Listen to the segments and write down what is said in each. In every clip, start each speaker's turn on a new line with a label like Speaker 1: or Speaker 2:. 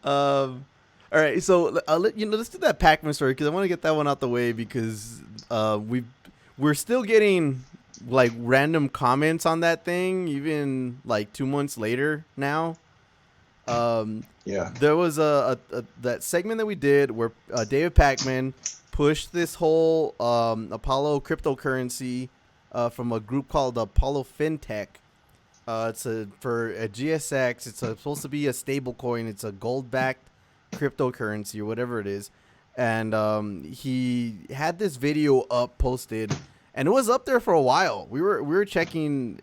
Speaker 1: All right, so let's do that Pakman story because I want to get that one out the way because we're still getting like random comments on that thing even like 2 months later now.
Speaker 2: Yeah.
Speaker 1: There was that segment that we did where David Pakman pushed this whole Apollo cryptocurrency from a group called Apollo Fintech. It's for a GSX. It's supposed to be a stable coin. It's a gold-backed cryptocurrency or whatever it is. And he had this video up posted, and it was up there for a while. We were checking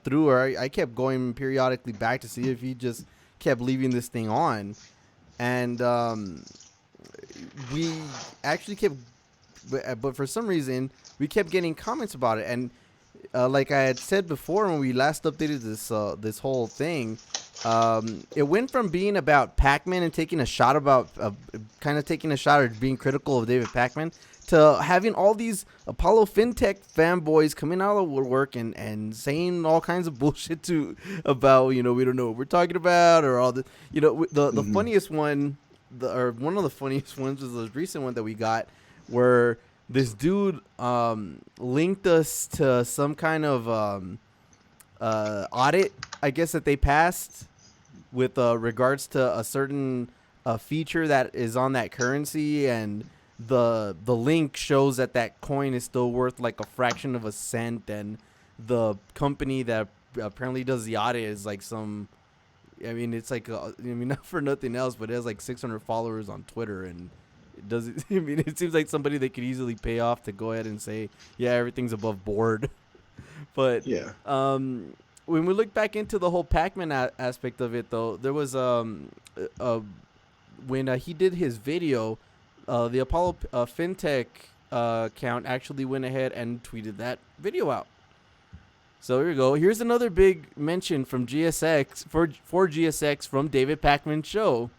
Speaker 1: through, or I kept going periodically back to see if he just kept leaving this thing on, and we actually kept, but for some reason we kept getting comments about it. And like I had said before when we last updated this whole thing, it went from being about Pakman and taking a shot about kind of taking a shot or being critical of David Pakman to having all these Apollo Fintech fanboys coming out of the woodwork and saying all kinds of bullshit about, we don't know what we're talking about, or all the, the funniest one, or one of the funniest ones was the recent one that we got where this dude linked us to some kind of audit, I guess, that they passed with regards to a certain feature that is on that currency, and the link shows that coin is still worth like a fraction of a cent, and the company that apparently does the audit is like some, it's like not for nothing else, but it has like 600 followers on Twitter, and it doesn't. It seems like somebody they could easily pay off to go ahead and say, yeah, everything's above board. But
Speaker 2: Yeah.
Speaker 1: When we look back into the whole Pakman aspect of it, though, there was when he did his video, the Apollo Fintech account actually went ahead and tweeted that video out. So here we go. Here's another big mention from GSX for GSX from David Pakman's show.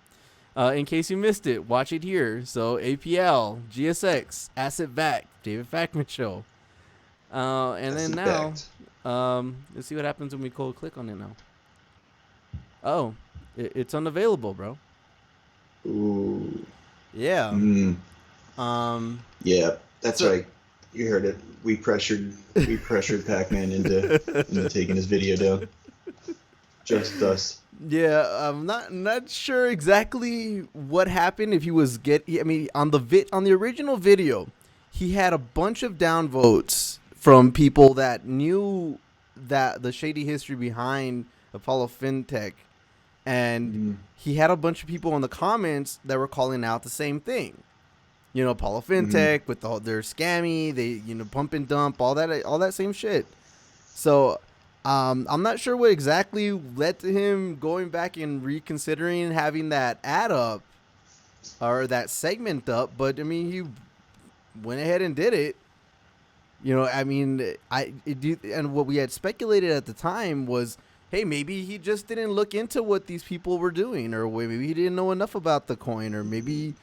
Speaker 1: In case you missed it, watch it here. So APL, GSX, Asset Back, David Pakman show. And then now, let's see what happens when we click on it now. Oh, it's unavailable, bro.
Speaker 2: Ooh.
Speaker 1: Yeah.
Speaker 2: Yeah, that's right. You heard it. We pressured Pakman into taking his video down. Just us.
Speaker 1: Yeah, I'm not sure exactly what happened. If he was on the original video, he had a bunch of downvotes from people that knew that the shady history behind Apollo Fintech, and he had a bunch of people in the comments that were calling out the same thing. Apollo Fintech with their scammy, they pump and dump, all that same shit. So I'm not sure what exactly led to him going back and reconsidering having that ad up or that segment up, but he went ahead and did it. And what we had speculated at the time was, hey, maybe he just didn't look into what these people were doing, or maybe he didn't know enough about the coin, or maybe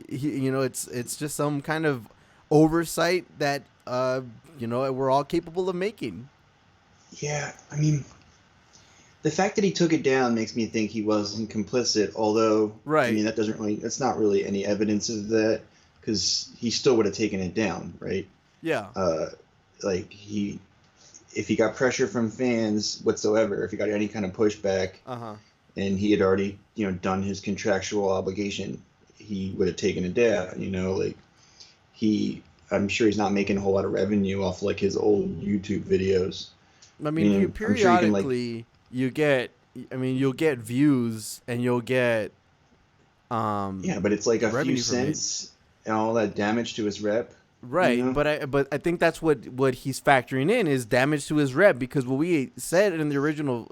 Speaker 1: it's just some kind of oversight that we're all capable of making.
Speaker 2: Yeah, the fact that he took it down makes me think he wasn't complicit, although
Speaker 1: right.
Speaker 2: That's not really any evidence of that, because he still would have taken it down, right?
Speaker 1: Yeah.
Speaker 2: If he got pressure from fans whatsoever, if he got any kind of pushback, and he had already, done his contractual obligation, he would have taken it down. I'm sure he's not making a whole lot of revenue off like his old YouTube videos.
Speaker 1: You periodically you'll get views and you'll get
Speaker 2: but it's like a few cents and all that damage to his rep.
Speaker 1: Right, but I think that's what he's factoring in is damage to his rep, because what we said in the original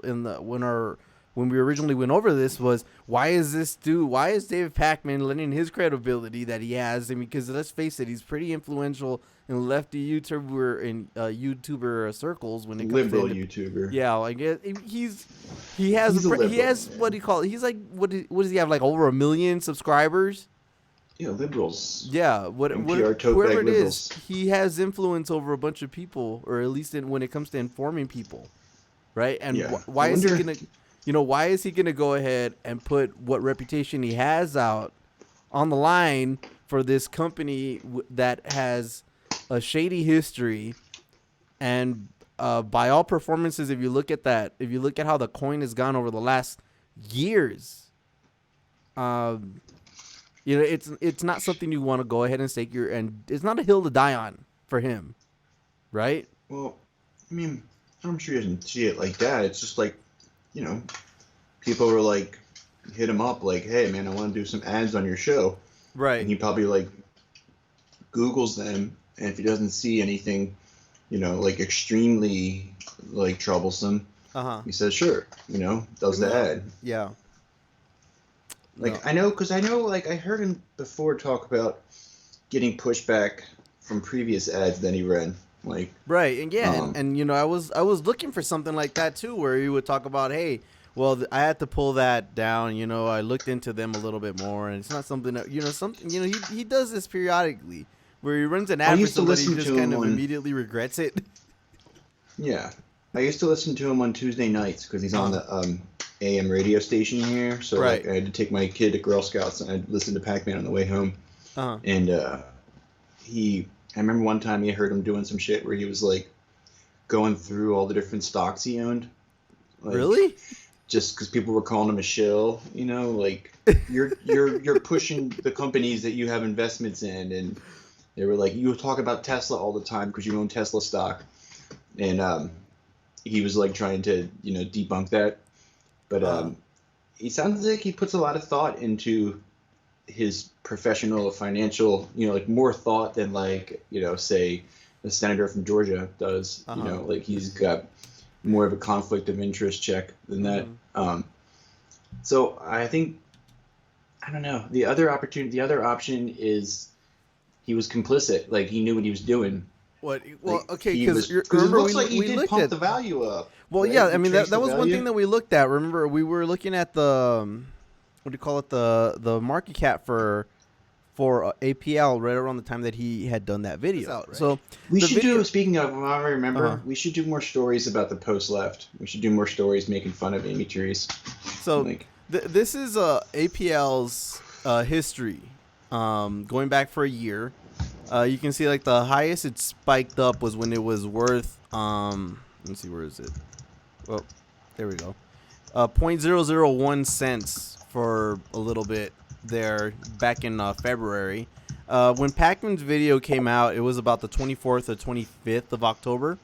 Speaker 1: when we originally went over this was, why is David Pakman letting his credibility that he has? Because let's face it, he's pretty influential in lefty YouTuber circles when it comes
Speaker 2: liberal
Speaker 1: to
Speaker 2: YouTuber.
Speaker 1: Yeah, like he has what do you call it? He's like what does he have, like over 1 million subscribers?
Speaker 2: Yeah, liberals.
Speaker 1: Yeah, whoever it
Speaker 2: liberals.
Speaker 1: is, he has influence over a bunch of people, or at least when it comes to informing people, right? And
Speaker 2: Yeah.
Speaker 1: why is he gonna, why is he gonna go ahead and put what reputation he has out on the line for this company that has a shady history? And by all performances, if you look at how the coin has gone over the last years, it's not something you want to go ahead and stake and it's not a hill to die on for him, right?
Speaker 2: Well, I mean, I'm sure he doesn't see it like that. It's just like, people were like, hit him up like, hey man, I want to do some ads on your show.
Speaker 1: Right.
Speaker 2: And he probably like Googles them, and if he doesn't see anything, like extremely like troublesome, he says sure, does the ad.
Speaker 1: Yeah.
Speaker 2: Like I know like I heard him before talk about getting pushback from previous ads that he ran. Like
Speaker 1: right, and yeah, and I was looking for something like that too, where he would talk about, hey, well, I had to pull that down. I looked into them a little bit more, and it's not something that something. He does this periodically, where he runs an ad for somebody, he just kind of immediately regrets it.
Speaker 2: Yeah, I used to listen to him on Tuesday nights because he's on the AM radio station here. So
Speaker 1: right.
Speaker 2: like, I had to take my kid to Girl Scouts, and I'd listen to Pakman on the way home. And I remember one time I heard him doing some shit where he was like going through all the different stocks he owned. Like,
Speaker 1: really?
Speaker 2: Just because people were calling him a shill, like you're pushing the companies that you have investments in, and they were like, you talk about Tesla all the time because you own Tesla stock, and he was like trying to debunk that, but he sounds like he puts a lot of thought into his professional financial, like more thought than like say the senator from Georgia does. Like he's got more of a conflict of interest check than that. So I think, I don't know, the other option is he was complicit, like he knew what he was doing.
Speaker 1: What? Well,
Speaker 2: like,
Speaker 1: okay, because
Speaker 2: it looks like he did pump the value up.
Speaker 1: Well,
Speaker 2: right?
Speaker 1: yeah, I mean that was one thing that we looked at. Remember, we were looking at the what do you call it, the market cap for APL right around the time that he had done that video. Out, right? So
Speaker 2: we should do. Speaking of, I remember, we should do more stories about the post left. We should do more stories making fun of Amy Trees.
Speaker 1: So this is APL's history, going back for a year. You can see like the highest it spiked up was when it was worth. Let's see, where is it? Well, there we go. 0.001 cents for a little bit there back in February. When Pakman's video came out, it was about the 24th or 25th of October.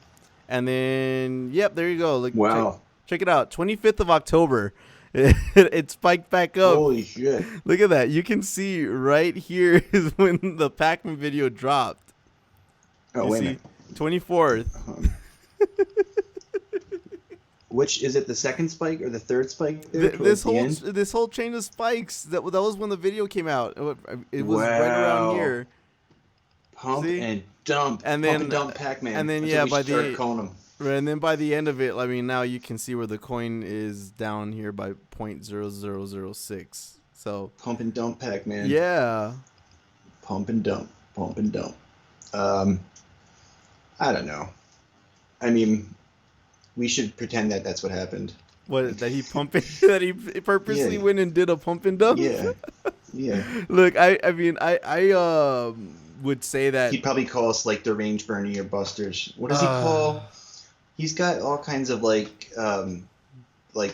Speaker 1: And then, yep, there you go. Like,
Speaker 2: wow.
Speaker 1: Check it out. 25th of October. It spiked back up.
Speaker 2: Holy shit.
Speaker 1: Look at that. You can see right here is when the Pakman video dropped.
Speaker 2: Oh, wait a minute.
Speaker 1: 24th.
Speaker 2: Which is it, the second spike or the third spike there?
Speaker 1: This whole chain of spikes, that was when the video came out. It was right around here.
Speaker 2: Pump and dump.
Speaker 1: And then,
Speaker 2: pump and dump Pakman.
Speaker 1: And then and then by the end of it, I mean, now you can see where the coin is down here by 0.0006. So
Speaker 2: pump and dump Pakman.
Speaker 1: Yeah.
Speaker 2: Pump and dump. Pump and dump. I don't know. I mean, we should pretend that that's what happened.
Speaker 1: What, that he that he purposely went and did a pump and dump?
Speaker 2: Yeah. Yeah.
Speaker 1: Look, I mean, I would say that
Speaker 2: he'd probably call us like the Range Bernie or Busters. What does he call? He's got all kinds of like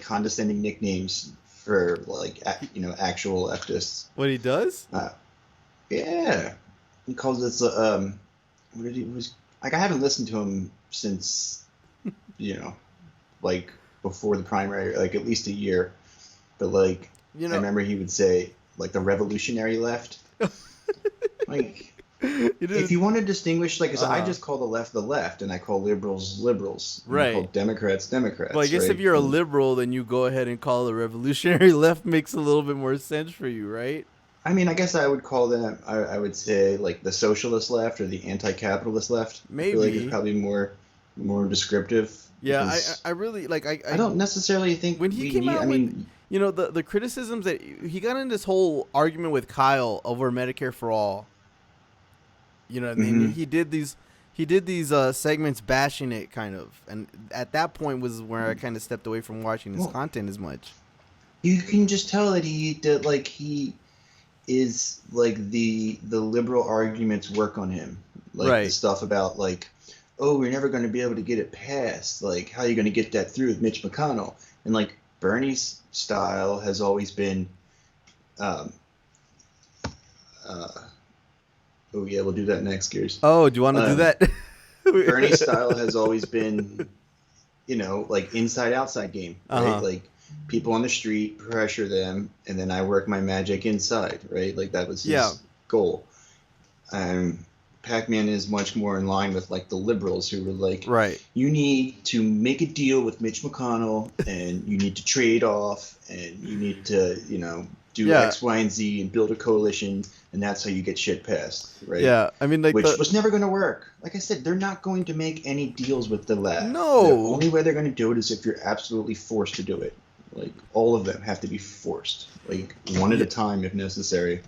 Speaker 2: condescending nicknames for like actual leftists.
Speaker 1: What he does?
Speaker 2: Yeah, he calls us what did he was like? I haven't listened to him since like before the primary, like at least a year. But like I remember he would say like the revolutionary left. Like. If you want to distinguish, like, I just call the left, and I call liberals,
Speaker 1: right?
Speaker 2: I call Democrats.
Speaker 1: Well, I guess if you're a liberal, then you go ahead and call the revolutionary left. Makes a little bit more sense for you, right?
Speaker 2: I mean, I guess I would call them. I would say like the socialist left or the anti-capitalist left.
Speaker 1: Maybe.
Speaker 2: I feel like it's probably more descriptive.
Speaker 1: Yeah, I really like. I
Speaker 2: don't necessarily think
Speaker 1: when he came out. I mean, the criticisms that he got in this whole argument with Kyle over Medicare for all. And he did these he did these segments bashing it, kind of, and at that point was where I kind of stepped away from watching his
Speaker 2: Well,
Speaker 1: content as much.
Speaker 2: you can just tell that he is like the liberal arguments work on him, like the
Speaker 1: Right.
Speaker 2: stuff about like, oh, we're never going to be able to get it passed. Like, how are you going to get that through with Mitch McConnell? And like Bernie's style has always been, um, uh, oh yeah, we'll do that next, Gears.
Speaker 1: Oh, do you want to do
Speaker 2: Um,
Speaker 1: that?
Speaker 2: Bernie's style has always been, like inside outside game, right?
Speaker 1: Uh-huh.
Speaker 2: Like people on the street pressure them, and then I work my magic inside, right? Like that was
Speaker 1: Yeah.
Speaker 2: his goal. Pac-Man is much more in line with like the liberals who were like,
Speaker 1: Right.
Speaker 2: you need to make a deal with Mitch McConnell, and you need to trade off, and you need to, do
Speaker 1: Yeah.
Speaker 2: X, Y, and Z, and build a coalition, and that's how you get shit passed, right?
Speaker 1: Yeah. I mean, like
Speaker 2: Which was never going to work. Like I said, they're not going to make any deals with the left.
Speaker 1: No.
Speaker 2: The only way they're going to do it is if you're absolutely forced to do it. Like all of them have to be forced, like one at a time if necessary.